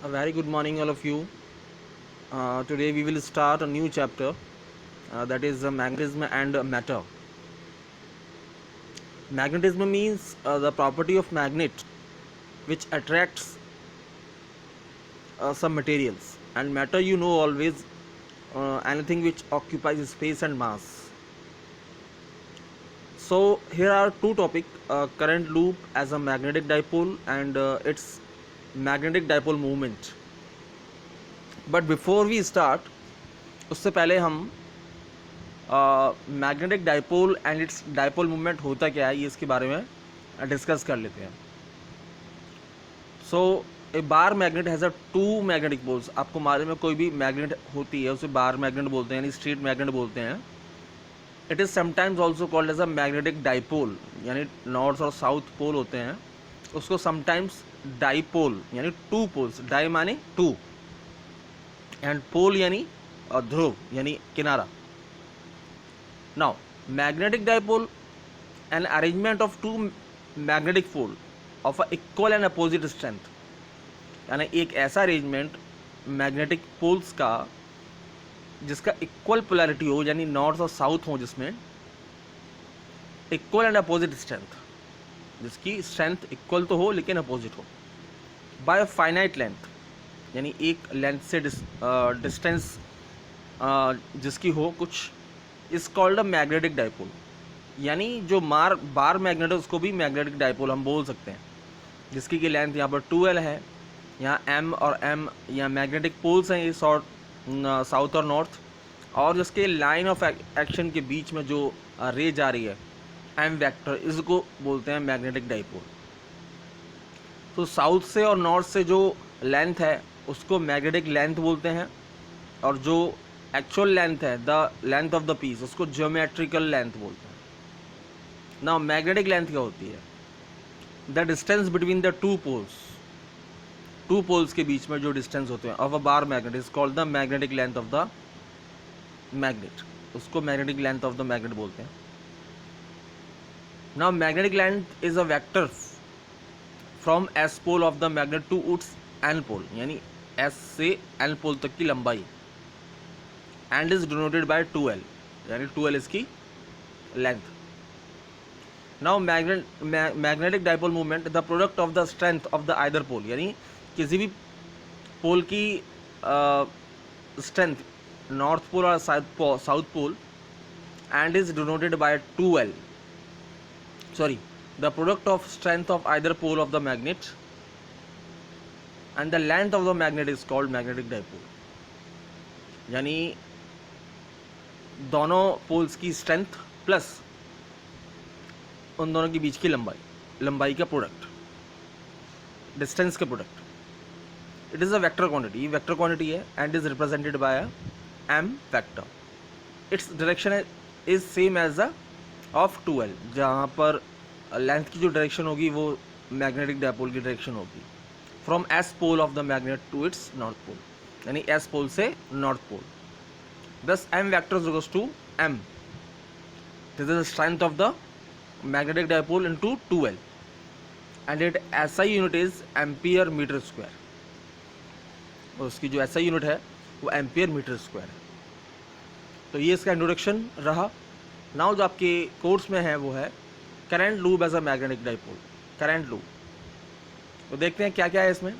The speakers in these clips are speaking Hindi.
A very good morning, all of you. Today we will start a new chapter that is magnetism and matter. Magnetism means the property of magnet which attracts some materials, and matter you know always anything which occupies space and mass. So here are two topics: current loop as a magnetic dipole and its magnetic dipole movement. But before we start, उससे पहले हम magnetic dipole and it's dipole movement होता क्या है ये इसके बारे में डिस्कस कर लेते हैं. So a bar magnet has a two magnetic poles. आपको मालूम है कोई भी मैग्नेट होती है उसे बार मैग्नेट बोलते हैं यानी स्ट्रेट मैग्नेट बोलते हैं. It is sometimes also called as a magnetic dipole, यानी नॉर्थ और साउथ पोल होते हैं. उसको समटाइम्स डाइपोल यानी टू पोल्स, डाई माने टू एंड पोल यानी ध्रुव यानी किनारा. Now, magnetic dipole, an arrangement of two magnetic pole of a equal and opposite strength. यानी एक ऐसा अरेंजमेंट मैग्नेटिक पोल्स का जिसका इक्वल पोलैरिटी हो, यानी नॉर्थ और साउथ हो, जिसमें इक्वल एंड अपोजिट स्ट्रेंथ, जिसकी स्ट्रेंथ इक्वल तो हो लेकिन अपोजिट हो, बाय फाइनाइट लेंथ, यानी एक लेंथ से डिस्टेंस जिसकी हो कुछ, is called a magnetic dipole. यानी जो बार मैग्नेट है उसको भी मैग्नेटिक डाइपोल हम बोल सकते हैं, जिसकी की लेंथ यहाँ पर 2L है. यहाँ M और M यहाँ मैग्नेटिक पोल्स हैं, ये साउथ और नॉर्थ, और जिसके लाइन ऑफ एक्शन के बीच में जो रे जा रही है M वेक्टर, इसको बोलते हैं मैग्नेटिक डाइपोल. तो साउथ से और नॉर्थ से जो लेंथ है उसको मैग्नेटिक लेंथ बोलते हैं, और जो एक्चुअल लेंथ है, the length of the piece, उसको ज्योमेट्रिकल लेंथ बोलते हैं. नाउ मैग्नेटिक लेंथ क्या होती है? The distance between the two poles के बीच में जो डिस्टेंस होते हैं of a bar magnet is called the magnetic length of the magnet. उसको magnetic length of the magnet बोलते हैं. Now magnetic length is a vector from S pole of the magnet to it's N pole, यानी एस से एन पोल तक की लंबाई, and is denoted by 2L, यानी 2L इसकी लेंथ. Now magnetic dipole movement, the product of the strength of the either pole, यानी किसी भी पोल की स्ट्रेंथ, नॉर्थ पोल और south pole, and is denoted by 2L. Sorry, the product of strength of either pole of the magnet and the length of the magnet is called magnetic dipole. यानी दोनों पोल्स की स्ट्रेंथ प्लस उन दोनों के बीच की लंबाई का प्रोडक्ट, डिस्टेंस का product. It is a vector quantity, vector quantity है, and is represented by M vector. Its direction is same as the of 2L, जहाँ पर लेंथ की जो डायरेक्शन होगी वो मैग्नेटिक डाइपोल की डायरेक्शन होगी, from S pole of the magnet to its north pole, यानी एस पोल से north pole. Thus m vector is equals to m. This is the strength of the magnetic dipole into 2L, and its SI unit is ampere meter square. और उसकी जो SI यूनिट है वो एम्पियर मीटर स्क्वायर है. तो ये इसका इंट्रोडक्शन रहा. नाउ जो आपके कोर्स में है वो है current loop as a magnetic dipole. Current loop तो देखते हैं क्या क्या है इसमें.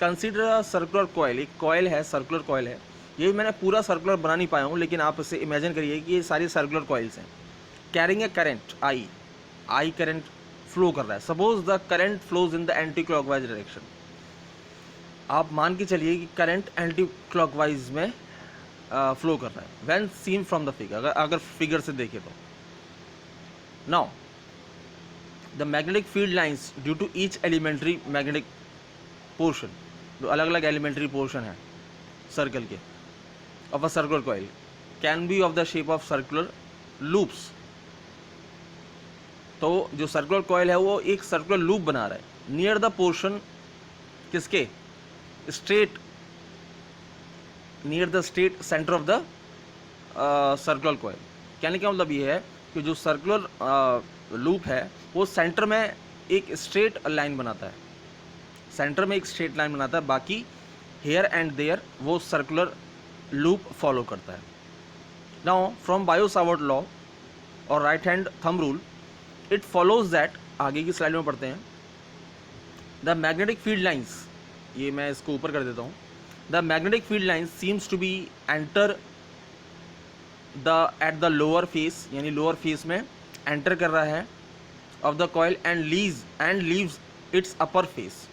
कंसीडर सर्कुलर कॉयल, एक कॉयल है, सर्कुलर कॉयल है. ये मैंने पूरा सर्कुलर बना नहीं पाया हूँ, लेकिन आप इसे इमेजिन करिए कि ये सारी सर्कुलर कॉइल्स हैं, carrying a current I current flow कर रहा है. Suppose the current flows in the anti clockwise direction. आप मान के चलिए कि करंट एंटी क्लॉकवाइज में फ्लो कर रहा है, when seen from the figure, अगर फिगर से देखें तो. Now the magnetic field lines due to each elementary magnetic portion, जो अलग अलग एलिमेंट्री पोर्शन है सर्कल के of a circular coil can be of the shape of circular loops. तो जो सर्कुलर कॉइल है वो एक सर्कुलर लूप बना रहा है नियर द पोर्शन, किसके? Straight, near the straight centre of the circular coil. कहने का मतलब ये है कि जो सर्कुलर लूप है वो सेंटर में एक स्ट्रेट लाइन बनाता है, सेंटर में एक स्ट्रेट लाइन बनाता है, बाकी हेयर एंड देयर वो सर्कुलर लूप फॉलो करता है. Now from Biot Savart law और right hand thumb rule it follows that, आगे की स्लाइड में पढ़ते हैं, द मैग्नेटिक फील्ड लाइंस, ये मैं इसको ऊपर कर देता हूँ, the magnetic field lines seems to be enter the at the lower face, यानी लोअर फेस में एंटर कर रहा है of the coil and leaves its upper face.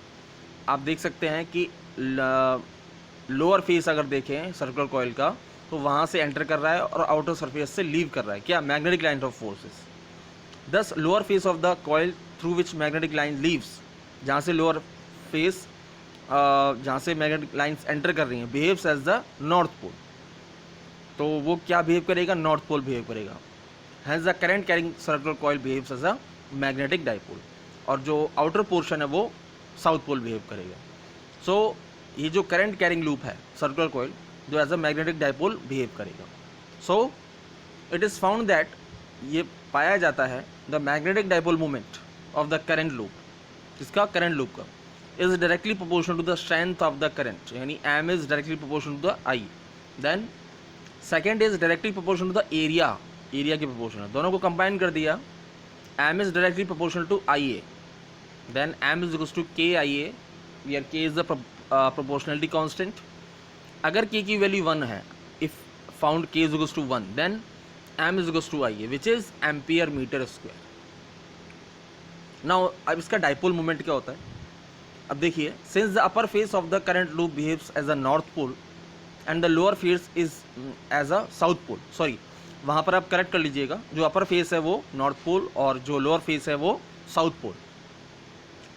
आप देख सकते हैं कि लोअर फेस अगर देखें सर्कुलर कॉइल का तो वहाँ से एंटर कर रहा है और आउटर सरफेस से लीव कर रहा है. क्या? Magnetic line of forces. This lower face of the coil through which magnetic line leaves, जहाँ से लोअर फेस जहाँ से मैग्नेटिक लाइन्स एंटर कर रही हैं, behaves as the north pole. तो वो क्या बिहेव करेगा? नॉर्थ पोल बिहेव करेगा. Has the current carrying circular coil behaves as a magnetic dipole. और जो आउटर पोर्शन है वो साउथ पोल बिहेव करेगा. सो ये जो करंट कैरिंग लूप है सर्कुलर कॉइल, जो as a magnetic dipole behave करेगा. So it is found that, ये पाया जाता है, the magnetic dipole moment of the current loop, इसका करंट लूप का, is directly proportional to the strength of the current, यानी M is directly proportional to the I. Then second is directly proportional to the area के प्रोपोर्शनल. दोनों को कंबाइन कर दिया, M is directly proportional to I A. then m is equals to KIA where K is the proportionality constant. अगर K की वैल्यू 1 है, if found K is equals to 1, then m is equals to IA which is ampere meter square. Now अब इसका डाइपोल मोमेंट क्या होता है? अब देखिए, since the upper face of the current loop behaves as a north pole and the lower face is as a south pole, sorry वहाँ पर आप करेक्ट कर लीजिएगा, जो अपर फेस है वो नॉर्थ पोल और जो लोअर फेस है वो साउथ पोल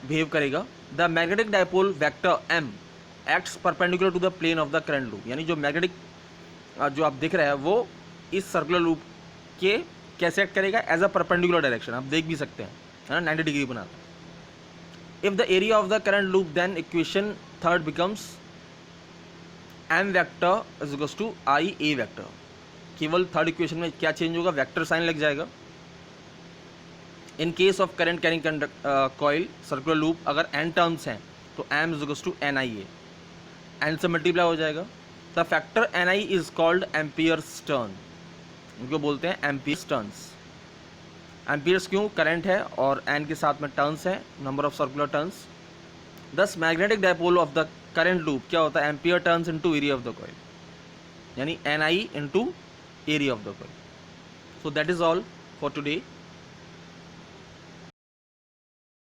बिहेव करेगा. The magnetic dipole vector m acts perpendicular to the plane of the current loop, यानी जो मैग्नेटिक जो आप दिख रहा है वो इस सर्कुलर लूप के कैसे एक्ट करेगा? As a perpendicular direction. आप देख भी सकते हैं, है ना, 90 डिग्री बनाता है. If the area of the current loop, then equation third becomes m vector is equals to I A vector. केवल थर्ड इक्वेशन में क्या चेंज होगा? वेक्टर साइन लग जाएगा. In case of current carrying coil circular loop, अगर n टर्म्स हैं तो m is equals to NIA, n से मल्टीप्लाई हो जाएगा. The factor NI is called amperes turn, उनको बोलते हैं एम्पियर्स टर्न्स. एम्पियर्स क्यों? करंट है और n के साथ में टर्न्स है, नंबर ऑफ सर्कुलर टर्न्स. दस magnetic dipole of the current loop क्या होता है? Ampere turns into area of the coil, यानी NI into area of the coil. So that is all for today.